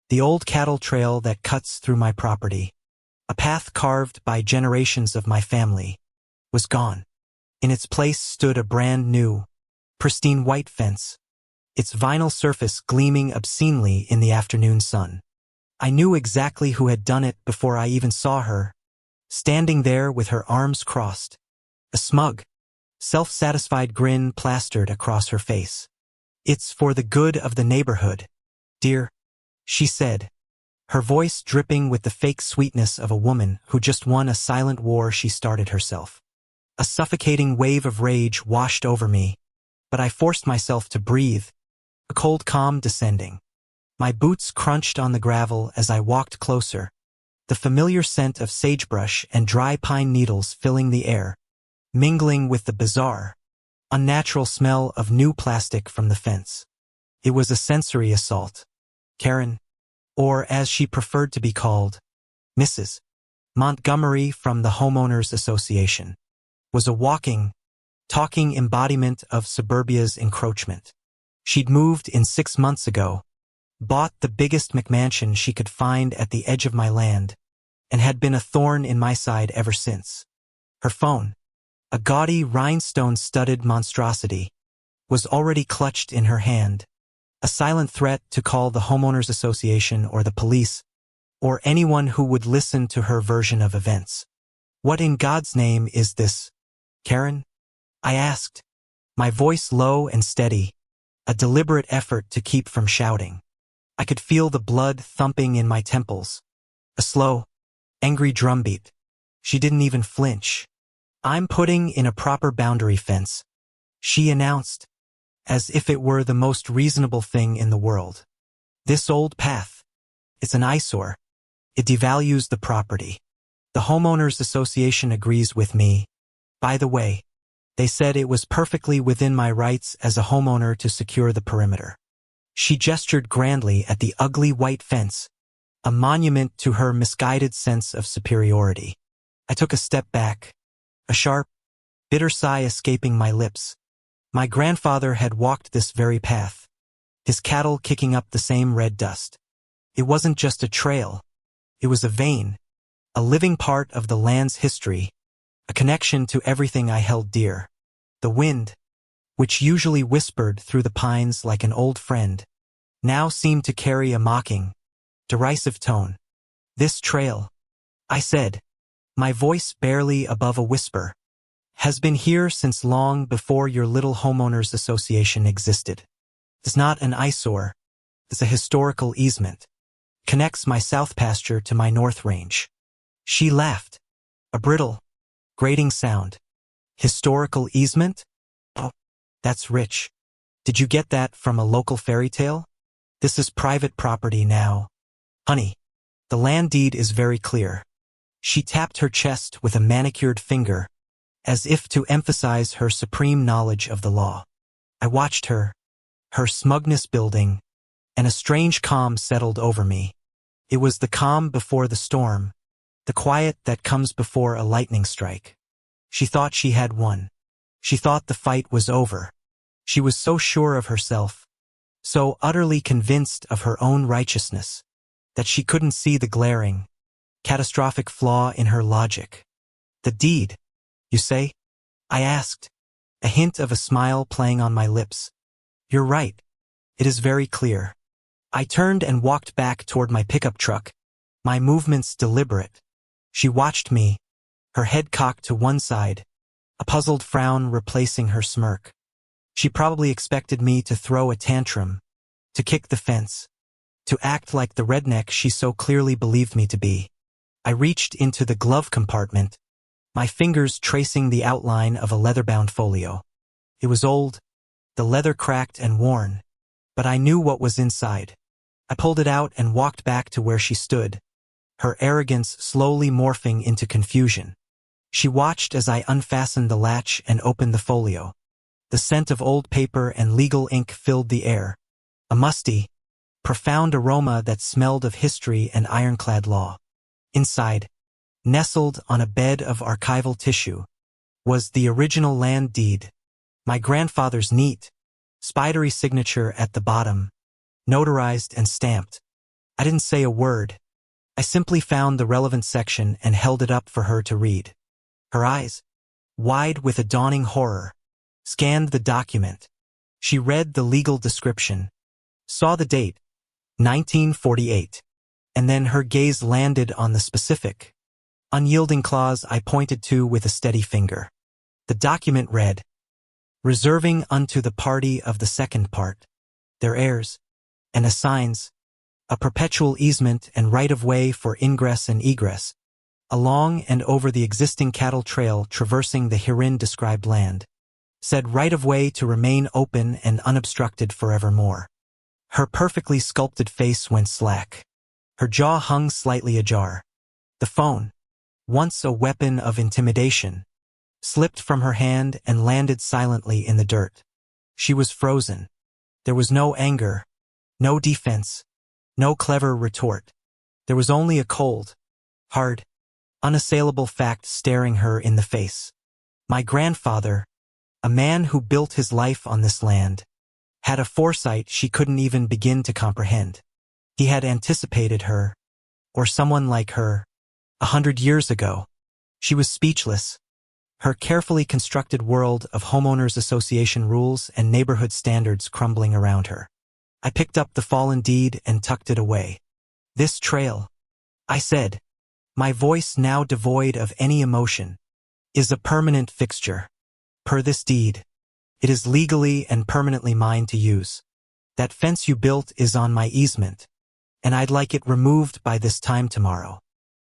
The old cattle trail that cuts through my property, a path carved by generations of my family, was gone. In its place stood a brand new, pristine white fence, its vinyl surface gleaming obscenely in the afternoon sun. I knew exactly who had done it before I even saw her, standing there with her arms crossed, a smug, self-satisfied grin plastered across her face. "It's for the good of the neighborhood, dear," she said, her voice dripping with the fake sweetness of a woman who just won a silent war she started herself. A suffocating wave of rage washed over me, but I forced myself to breathe, a cold calm descending. My boots crunched on the gravel as I walked closer, the familiar scent of sagebrush and dry pine needles filling the air, mingling with the bizarre, unnatural smell of new plastic from the fence. It was a sensory assault. Karen, or as she preferred to be called, Mrs. Montgomery from the Homeowners Association, was a walking, talking embodiment of suburbia's encroachment. She'd moved in 6 months ago, bought the biggest McMansion she could find at the edge of my land, and had been a thorn in my side ever since. Her phone, a gaudy rhinestone-studded monstrosity, was already clutched in her hand, a silent threat to call the Homeowners Association or the police, or anyone who would listen to her version of events. "What in God's name is this, Karen?" I asked, my voice low and steady, a deliberate effort to keep from shouting. I could feel the blood thumping in my temples, a slow, angry drumbeat. She didn't even flinch. "I'm putting in a proper boundary fence," she announced, as if it were the most reasonable thing in the world. "This old path, it's an eyesore. It devalues the property. The Homeowners Association agrees with me. By the way, they said it was perfectly within my rights as a homeowner to secure the perimeter." She gestured grandly at the ugly white fence, a monument to her misguided sense of superiority. I took a step back, a sharp, bitter sigh escaping my lips. My grandfather had walked this very path, his cattle kicking up the same red dust. It wasn't just a trail. It was a vein, a living part of the land's history, a connection to everything I held dear. The wind, which usually whispered through the pines like an old friend, now seemed to carry a mocking, derisive tone. "This trail," I said, my voice barely above a whisper, "has been here since long before your little Homeowners Association existed. It's not an eyesore, it's a historical easement. Connects my south pasture to my north range." She laughed, a brittle, grating sound. "Historical easement? Oh, that's rich. Did you get that from a local fairy tale? This is private property now. Honey, the land deed is very clear." She tapped her chest with a manicured finger, as if to emphasize her supreme knowledge of the law. I watched her smugness building, and a strange calm settled over me. It was the calm before the storm, the quiet that comes before a lightning strike. She thought she had won. She thought the fight was over. She was so sure of herself, so utterly convinced of her own righteousness, that she couldn't see the glaring, catastrophic flaw in her logic. "The deed, you say?" I asked, a hint of a smile playing on my lips. "You're right. It is very clear." I turned and walked back toward my pickup truck, my movements deliberate. She watched me, her head cocked to one side, a puzzled frown replacing her smirk. She probably expected me to throw a tantrum, to kick the fence, to act like the redneck she so clearly believed me to be. I reached into the glove compartment, my fingers tracing the outline of a leather-bound folio. It was old, the leather cracked and worn, but I knew what was inside. I pulled it out and walked back to where she stood, her arrogance slowly morphing into confusion. She watched as I unfastened the latch and opened the folio. The scent of old paper and legal ink filled the air, a musty, profound aroma that smelled of history and ironclad law. Inside, nestled on a bed of archival tissue, was the original land deed, my grandfather's neat, spidery signature at the bottom, notarized and stamped. I didn't say a word. I simply found the relevant section and held it up for her to read. Her eyes, wide with a dawning horror, scanned the document. She read the legal description, saw the date, 1948, and then her gaze landed on the specific, unyielding clause I pointed to with a steady finger. The document read, reserving unto the party of the second part, their heirs, and assigns a perpetual easement and right-of-way for ingress and egress, along and over the existing cattle trail traversing the herein described land, said right-of-way to remain open and unobstructed forevermore. Her perfectly sculpted face went slack. Her jaw hung slightly ajar. The phone, once a weapon of intimidation, slipped from her hand and landed silently in the dirt. She was frozen. There was no anger, no defense, no clever retort. There was only a cold, hard, unassailable fact staring her in the face. My grandfather, a man who built his life on this land, had a foresight she couldn't even begin to comprehend. He had anticipated her, or someone like her, 100 years ago. She was speechless, her carefully constructed world of homeowners association rules and neighborhood standards crumbling around her. I picked up the fallen deed and tucked it away. This trail, I said, my voice now devoid of any emotion, is a permanent fixture. Per this deed, it is legally and permanently mine to use. That fence you built is on my easement, and I'd like it removed by this time tomorrow.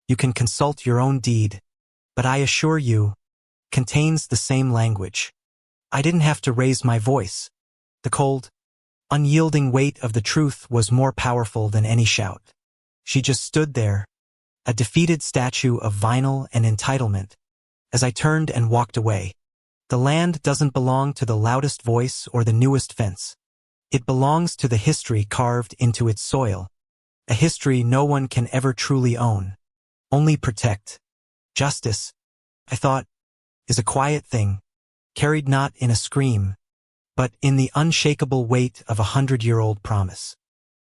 You can consult your own deed, but I assure you, contains the same language. I didn't have to raise my voice. The cold, unyielding weight of the truth was more powerful than any shout. She just stood there, a defeated statue of vinyl and entitlement, as I turned and walked away. The land doesn't belong to the loudest voice or the newest fence. It belongs to the history carved into its soil, a history no one can ever truly own, only protect. Justice, I thought, is a quiet thing, carried not in a scream, but in the unshakable weight of 100-year-old promise.